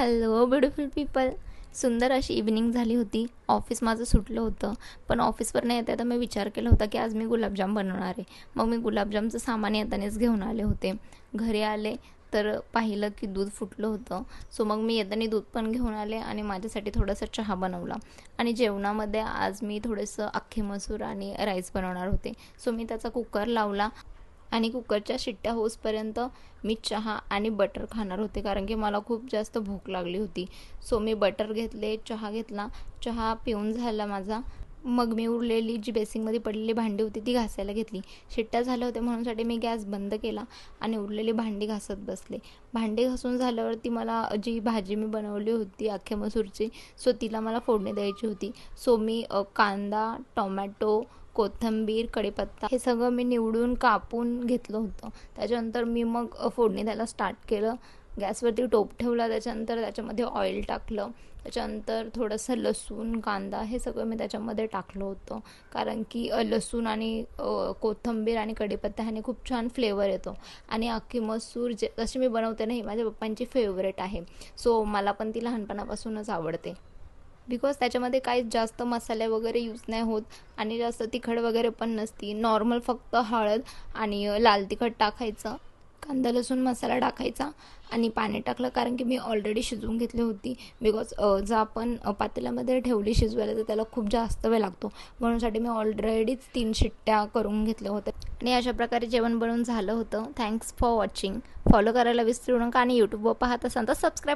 Hello beautiful people. सुंदर अशी evening झाली होती. ऑफिस माझं सुटलं होतं, पण ऑफिसवरनं येता येता मी विचार केला होता की आज मी गुलाबजाम बनवणार आहे. मग मी गुलाबजामचं सामान येतानाच घेऊन आले होते. घरी आले तर पाहिलं की दूध फुटलं होतं. सो मग मी येताना दूध पण घेऊन आले आणि माझ्यासाठी थोडासा चहा बनवला. आणि जेवणामध्ये आज मी थोडंसं अख्खे मसूर आणि राईस बनवणार होते. सो मी त्याचा कुकर लावला आणि कुकरच्या शिट्ट्या होईपर्यंत मी चहा आणि बटर खाणार होते, कारण की मला खूप जास्त भूक लागली होती. सो मी बटर घेतले, चहा घेतला, चहा पिऊन झाला माझा. मग मी उरलेली जी बेसिंगमध्ये पडलेली भांडी होती ती घासायला घेतली. शिट्ट्या झाल्या होत्या म्हणूनसाठी मी गॅस बंद केला आणि उरलेली भांडी घासत बसले. भांडी घासून झाल्यावरती मला जी भाजी मी बनवली होती अख्ख्या मसूरची, सो तिला मला फोडणी द्यायची होती. सो मी कांदा, टोमॅटो, कोथिंबीर, कढीपत्ता हे सगळं मी निवडून कापून घेतलं होतं. त्याच्यानंतर मी मग फोडणी द्यायला स्टार्ट केलं. गॅसवरती टोप ठेवला, त्याच्यानंतर त्याच्यामध्ये ऑइल टाकलं, त्याच्यानंतर थोडंसं लसूण, कांदा हे सगळं मी त्याच्यामध्ये टाकलं होतं, कारण की लसूण आणि कोथिंबीर आणि कढीपत्ता ह्याने खूप छान फ्लेवर येतो. आणि अख्खी मसूर जशी मी बनवते ना, ही माझ्या पप्पांची फेवरेट आहे. सो मला पण ती लहानपणापासूनच आवडते, बिकॉज त्याच्यामध्ये काहीच जास्त मसाले वगैरे यूज नाही होत आणि जास्त तिखट वगैरे पण नसती. नॉर्मल फक्त हळद आणि लाल तिखट टाकायचं, कांदा लसूण मसाला टाकायचा आणि पाणी टाकलं, कारण की मी ऑलरेडी शिजवून घेतली होती. बिकॉज जर आपण पातेल्यामध्ये ठेवली शिजवायला तर त्याला खूप जास्त वेळ लागतो, म्हणूनसाठी मी ऑलरेडीच 3 शिट्ट्या करून घेतल्या होत्या. आणि अशा प्रकारे जेवण बनवून झालं होतं. Thanks for watching. फॉलो करायला विसरू नका आणि यूट्यूबवर पाहत असाल तर सबस्क्राईब